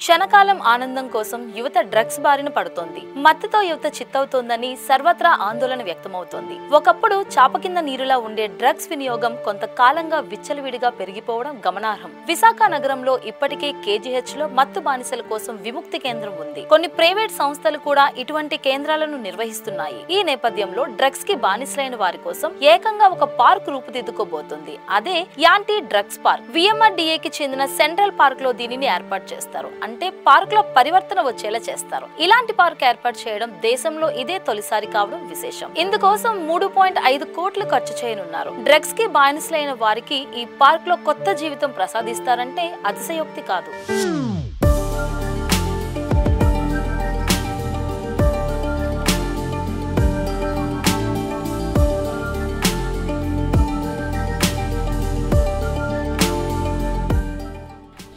క్షణకాలం ఆనందం కోసం యువత డ్రగ్స్ బారిన పడుతోంది. మత్తుతో యువత చిత్తవుతోందని సర్వత్రా ఆందోళన వ్యక్తమవుతోంది. ఒకప్పుడు చాప కింద నీరులా ఉండే డ్రగ్స్ వినియోగం కొంతకాలంగా విచ్చలవిడిగా పెరిగిపోవడం గమనార్హం. విశాఖ నగరంలో ఇప్పటికే KGH లో మత్తు బానిసల కోసం విముక్తి కేంద్రం ఉంది. కొన్ని ప్రైవేట్ సంస్థలు కూడా ఇటువంటి కేంద్రాలను నిర్వహిస్తున్నాయి. ఈ నేపథ్యంలో డ్రగ్స్ కి బానిసలైన వారి కోసం ఏకంగా ఒక పార్క్ రూపుదిద్దుకోబోతుంది. అదే యాంటీ డ్రగ్స్ పార్క్. VMRDAకి చెందిన సెంట్రల్ పార్క్ లో దీనిని ఏర్పాటు చేస్తారు. అంటే పార్క్ లో పరివర్తన వచ్చేలా చేస్తారు. ఇలాంటి పార్క్ ఏర్పాటు చేయడం దేశంలో ఇదే తొలిసారి కావడం విశేషం. ఇందుకోసం 3.5 కోట్లు ఖర్చు చేయనున్నారు. డ్రగ్స్ కి బానిసలైన వారికి ఈ పార్క్ లో కొత్త జీవితం ప్రసాదిస్తారంటే అతిశయోక్తి కాదు.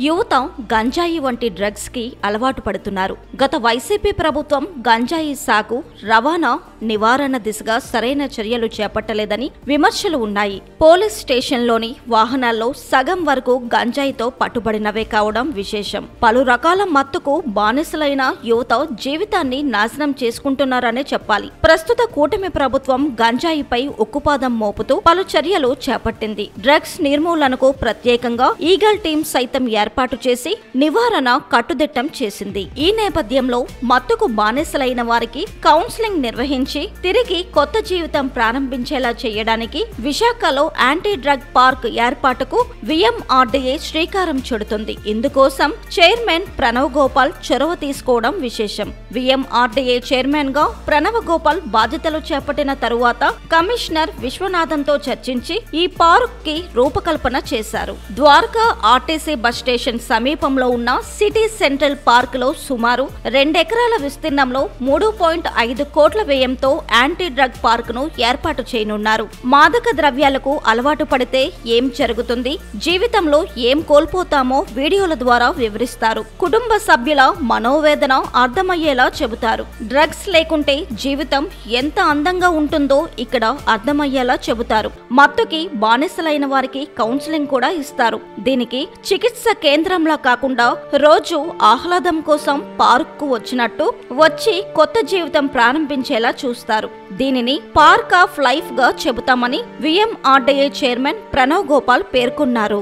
యువత గంజాయి వంటి డ్రగ్స్ కి అలవాటు పడుతున్నారు. గత వైసీపీ ప్రభుత్వం గంజాయి సాగు, రవాణా, నివారణ దిశగా సరైన చర్యలు చేపట్టలేదని విమర్శలు ఉన్నాయి. పోలీస్ స్టేషన్లోని వాహనాల్లో సగం వరకు గంజాయితో పట్టుబడినవే కావడం విశేషం. పలు రకాల మత్తుకు బానిసలైన యువత జీవితాన్ని నాశనం చేసుకుంటున్నారనే చెప్పాలి. ప్రస్తుత కూటమి ప్రభుత్వం గంజాయిపై ఉక్కుపాదం మోపుతూ పలు చర్యలు చేపట్టింది. డ్రగ్స్ నిర్మూలనకు ప్రత్యేకంగా ఈగల్ టీం సైతం ఏర్పాటు చేసి నివారణ కట్టుదిట్టం చేసింది. ఈ నేపథ్యంలో మత్తుకు బానిసలైన వారికి కౌన్సిలింగ్ నిర్వహించి తిరిగి కొత్త జీవితం ప్రారంభించేలా చేయడానికి విశాఖలో యాంటీ డ్రగ్ పార్క్ ఏర్పాటుకు VMRDA శ్రీకారం చుడుతుంది. ఇందుకోసం చైర్మన్ ప్రణవ్ గోపాల్ చొరవ తీసుకోవడం విశేషం. VMRDA చైర్మన్ గా ప్రణవ్ గోపాల్ బాధ్యతలు చేపట్టిన తరువాత కమిషనర్ విశ్వనాథన్తో చర్చించి ఈ పార్క్ కి రూపకల్పన చేశారు. ద్వారకా RTC బస్ స్టేషన్ సమీపంలో ఉన్న సిటీ సెంట్రల్ పార్క్ లో సుమారు 2 ఎకరాల విస్తీర్ణంలో 3.5 కోట్ల వ్యయంతో యాంటీ డ్రగ్ పార్క్ ను ఏర్పాటు చేయనున్నారు. మాదక ద్రవ్యాలకు అలవాటు పడితే ఏం జరుగుతుంది, జీవితంలో ఏం కోల్పోతామో వీడియోల ద్వారా వివరిస్తారు. కుటుంబ సభ్యుల మనోవేదన అర్థమయ్యేలా చెబుతారు. డ్రగ్స్ లేకుంటే జీవితం ఎంత అందంగా ఉంటుందో ఇక్కడ అర్థమయ్యేలా చెబుతారు. మత్తుకి బానిసలైన వారికి కౌన్సిలింగ్ కూడా ఇస్తారు. దీనికి చికిత్స కేంద్రంలా కాకుండా రోజు ఆహ్లాదం కోసం పార్క్ కు వచ్చినట్టు వచ్చి కొత్త జీవితం ప్రారంభించేలా చూస్తారు. దీనిని పార్క్ ఆఫ్ లైఫ్ గా చెబుతామని VMRDA చైర్మన్ ప్రణవ్ గోపాల్ పేర్కొన్నారు.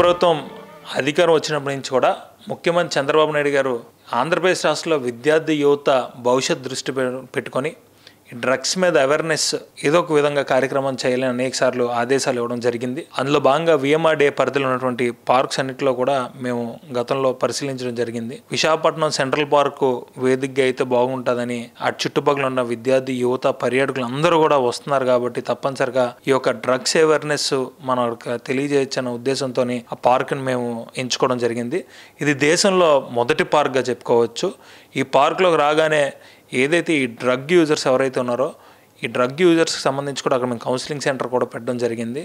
ప్రభుత్వం అధికారం వచ్చినప్పటి నుంచి కూడా ముఖ్యమంత్రి చంద్రబాబు నాయుడు గారు ఆంధ్రప్రదేశ్ రాష్ట్రంలో విద్యార్థి యువత భవిష్యత్ దృష్టి పెట్టుకొని ఈ డ్రగ్స్ మీద అవేర్నెస్ ఏదో ఒక విధంగా కార్యక్రమం చేయాలని అనేక సార్లు ఆదేశాలు ఇవ్వడం జరిగింది. అందులో భాగంగా VMRDA పరిధిలో ఉన్నటువంటి పార్క్స్ అన్నింటిలో కూడా మేము గతంలో పరిశీలించడం జరిగింది. విశాఖపట్నం సెంట్రల్ పార్కు వేదికగా అయితే బాగుంటుందని అటు చుట్టుపక్కల ఉన్న విద్యార్థి యువత పర్యాటకులు అందరూ కూడా వస్తున్నారు కాబట్టి తప్పనిసరిగా ఈ యొక్క డ్రగ్స్ అవేర్నెస్ మనకు తెలియజేయచ్చన్న ఉద్దేశంతో ఆ పార్క్ని మేము ఎంచుకోవడం జరిగింది. ఇది దేశంలో మొదటి పార్క్గా చెప్పుకోవచ్చు. ఈ పార్క్లోకి రాగానే ఏదైతే ఈ డ్రగ్ యూజర్స్ ఎవరైతే ఉన్నారో ఈ డ్రగ్ యూజర్స్కి సంబంధించి కూడా అక్కడ మేము కౌన్సిలింగ్ సెంటర్ కూడా పెట్టడం జరిగింది.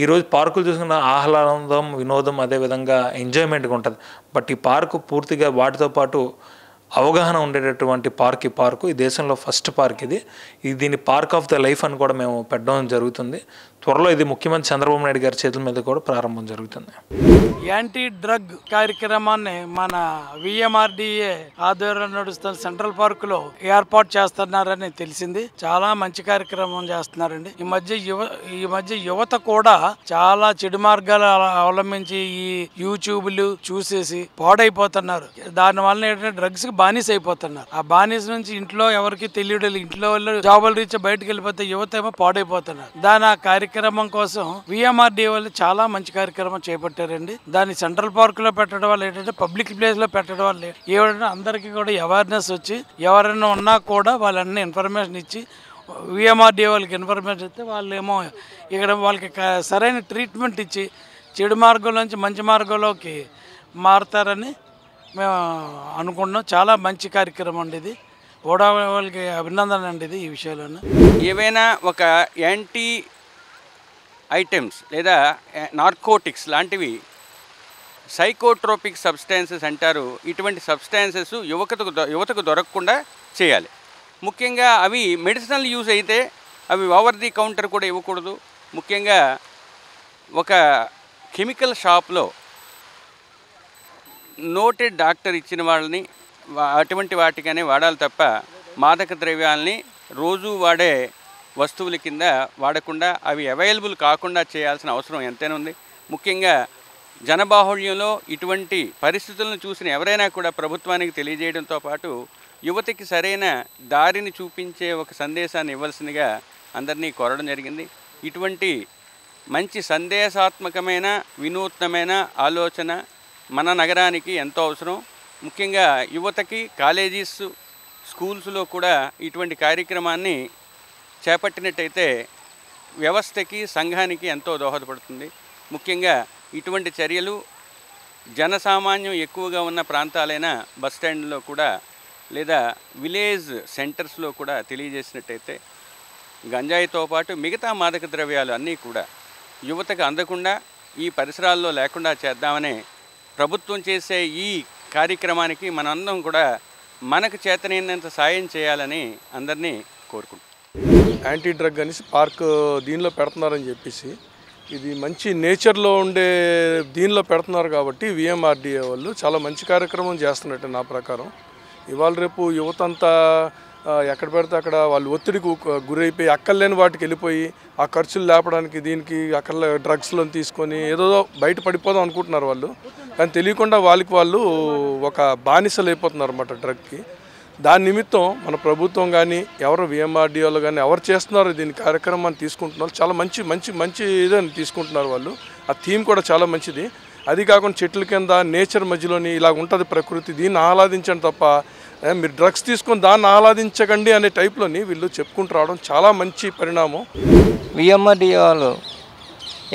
ఈరోజు పార్కులు చూసుకున్న ఆహ్లాదం, వినోదం, అదేవిధంగా ఎంజాయ్మెంట్గా ఉంటుంది. బట్ ఈ పార్కు పూర్తిగా వాటితో పాటు అవగాహన ఉండేటటువంటి పార్క్ ఈ పార్కు. ఈ దేశంలో ఫస్ట్ పార్క్ ఇది. దీన్ని పార్క్ ఆఫ్ ద లైఫ్ అని కూడా మేము పెట్టడం జరుగుతుంది. త్వరలో ఇది ముఖ్యమంత్రి చంద్రబాబు నాయుడు గారి చేతుల మీద కూడా ప్రారంభం జరుగుతుంది. యాంటీ డ్రగ్ కార్యక్రమాన్ని మన VMRDA ఆధ్వర్యంలో నడుస్తున్న సెంట్రల్ పార్క్ లో ఏర్పాటు చేస్తున్నారని తెలిసింది. చాలా మంచి కార్యక్రమం చేస్తున్నారండి. ఈ మధ్య యువత కూడా చాలా చెడు మార్గాలు అవలంబించి ఈ యూట్యూబ్లు చూసేసి పాడైపోతున్నారు. దాని వల్ల ఏంటంటే డ్రగ్స్ కి బానిస అయిపోతున్నారు. ఆ బానిస నుంచి ఇంట్లో ఎవరికి తెలియడం, ఇంట్లో వాళ్ళు జాబులు రీచ్ బయటకు వెళ్ళిపోతే యువత ఏమో పాడైపోతున్నారు. దాని ఆ కార్యక్రమం కోసం VMRDA వాళ్ళు చాలా మంచి కార్యక్రమం చేపట్టారండి. దాన్ని సెంట్రల్ పార్క్ లో పెట్టడం వల్ల ఏంటంటే పబ్లిక్ ప్లేస్ లో పెట్టడం వల్ల ఏమంటే అందరికీ కూడా అవేర్నెస్ వచ్చి ఎవరైనా ఉన్నా కూడా వాళ్ళన్నీ ఇన్ఫర్మేషన్ ఇచ్చి VMRDA వాళ్ళకి ఇన్ఫర్మేషన్ ఇస్తే వాళ్ళేమో ఇక్కడ వాళ్ళకి సరైన ట్రీట్మెంట్ ఇచ్చి చెడు మార్గంలో నుంచి మంచి మార్గంలోకి మారుతారని మేము అనుకుంటున్నాం. చాలా మంచి కార్యక్రమం అండి ఇది. ఓడా వాళ్ళకి అభినందన అండి ఇది. ఈ విషయంలో ఏవైనా ఒక యాంటీ ఐటమ్స్ లేదా నార్కోటిక్స్ లాంటివి సైకోట్రోపిక్ సబ్స్టాన్సెస్ అంటారు. ఇటువంటి సబ్స్టాన్సెస్ యువతకు దొరకకుండా చేయాలి. ముఖ్యంగా అవి మెడిసినల్ యూజ్ అయితే అవి ఓవర్ ది కౌంటర్ కూడా ఇవ్వకూడదు. ముఖ్యంగా ఒక కెమికల్ షాప్లో నోటెడ్ డాక్టర్ ఇచ్చిన వాళ్ళని అటువంటి వాటిగానే వాడాలి తప్ప మాదక ద్రవ్యాలని రోజు వాడే వస్తువుల కింద వాడకుండా అవి అవైలబుల్ కాకుండా చేయాల్సిన అవసరం ఎంతైనా ఉంది. ముఖ్యంగా జనబాహుళ్యంలో ఇటువంటి పరిస్థితులను చూసిన ఎవరైనా కూడా ప్రభుత్వానికి తెలియజేయడంతో పాటు యువతకి సరైన దారిని చూపించే ఒక సందేశాన్ని ఇవ్వాల్సిందిగా అందరినీ కోరడం జరిగింది. ఇటువంటి మంచి సందేశాత్మకమైన వినూత్నమైన ఆలోచన మన నగరానికి ఎంతో అవసరం. ముఖ్యంగా యువతకి కాలేజీస్ స్కూల్స్లో కూడా ఇటువంటి కార్యక్రమాన్ని చేపట్టినట్టయితే వ్యవస్థకి సంఘానికి ఎంతో దోహదపడుతుంది. ముఖ్యంగా ఇటువంటి చర్యలు జనసామాన్యం ఎక్కువగా ఉన్న ప్రాంతాలైన బస్టాండ్లో కూడా లేదా విలేజ్ సెంటర్స్లో కూడా తెలియజేసినట్టయితే గంజాయితో పాటు మిగతా మాదక ద్రవ్యాలు అన్నీ కూడా యువతకు అందకుండా ఈ పరిసరాల్లో లేకుండా చేద్దామనే ప్రభుత్వం చేసే ఈ కార్యక్రమానికి మనందరం కూడా మనకు చేతనైనంత సాయం చేయాలని అందరినీ కోరుకుంటున్నాం. యాంటీ డ్రగ్ అనేసి పార్క్ దీనిలో పెడుతున్నారని చెప్పేసి ఇది మంచి నేచర్లో ఉండే దీనిలో పెడుతున్నారు కాబట్టి విఎంఆర్డిఏ వాళ్ళు చాలా మంచి కార్యక్రమం చేస్తున్నట్టు నా ప్రకారం. ఇవాళ రేపు యువత అంతా ఎక్కడ పెడితే అక్కడ వాళ్ళు ఒత్తిడికి గురైపోయి అక్కర్లేని వాటికి వెళ్ళిపోయి ఆ ఖర్చులు లేపడానికి దీనికి అక్కడ డ్రగ్స్లో తీసుకొని ఏదో బయట పడిపోదాం అనుకుంటున్నారు వాళ్ళు. కానీ తెలియకుండా వాళ్ళు ఒక బానిసలు అయిపోతున్నారు అన్నమాట డ్రగ్కి. దాని నిమిత్తం మన ప్రభుత్వం కానీ ఎవరు విఎంఆర్డిఓలు కానీ ఎవరు చేస్తున్నారో దీని కార్యక్రమాన్ని తీసుకుంటున్నారు. చాలా మంచి మంచి మంచి ఇదని తీసుకుంటున్నారు వాళ్ళు. ఆ థీమ్ కూడా చాలా మంచిది. అది కాకుండా చెట్ల కింద నేచర్ మధ్యలోని ఇలా ఉంటుంది ప్రకృతి, దీన్ని ఆహ్లాదించండి తప్ప మీరు డ్రగ్స్ తీసుకొని దాన్ని ఆహ్లాదించకండి అనే టైప్లోని వీళ్ళు చెప్పుకుంటూ రావడం చాలా మంచి పరిణామం. విఎంఆర్డిఏ వాళ్ళు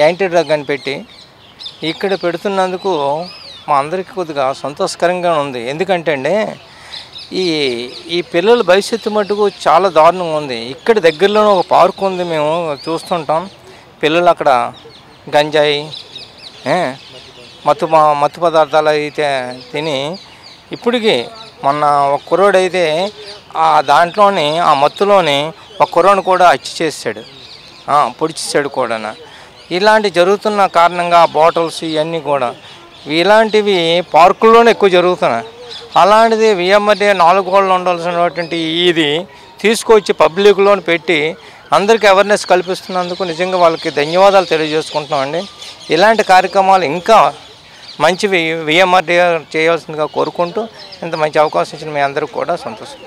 యాంటీ డ్రగ్ అని పెట్టి ఇక్కడ పెడుతున్నందుకు మా అందరికీ కొద్దిగా సంతోషకరంగా ఉంది. ఎందుకంటే అండి ఈ పిల్లల భవిష్యత్తు మటుకు చాలా దారుణంగా ఉంది. ఇక్కడ దగ్గరలోనే ఒక పార్క్ ఉంది, మేము చూస్తుంటాం. పిల్లలు అక్కడ గంజాయి మత్తు పదార్థాలు అయితే తిని ఇప్పటికీ మొన్న ఒక కుర్రోడు అయితే ఆ దాంట్లోని ఆ మత్తులోని ఒక కుర్రోని కూడా హత్య చేసాడు, పొడిచేసాడు కూడా. ఇలాంటి జరుగుతున్న కారణంగా బాటిల్స్ ఇవన్నీ కూడా ఇలాంటివి పార్కుల్లోనే ఎక్కువ జరుగుతున్నాయి. అలాంటిది విఎంఆర్డిఏ 4 గోడలు ఉండాల్సినటువంటి ఇది తీసుకొచ్చి పబ్లిక్లో పెట్టి అందరికీ అవేర్నెస్ కల్పిస్తున్నందుకు నిజంగా వాళ్ళకి ధన్యవాదాలు తెలియజేసుకుంటున్నామండి. ఇలాంటి కార్యక్రమాలు ఇంకా మంచివి విఎంఆర్డిఏ చేయాల్సిందిగా కోరుకుంటూ ఇంత మంచి అవకాశం ఇచ్చిన మీ అందరికీ కూడా సంతోషం.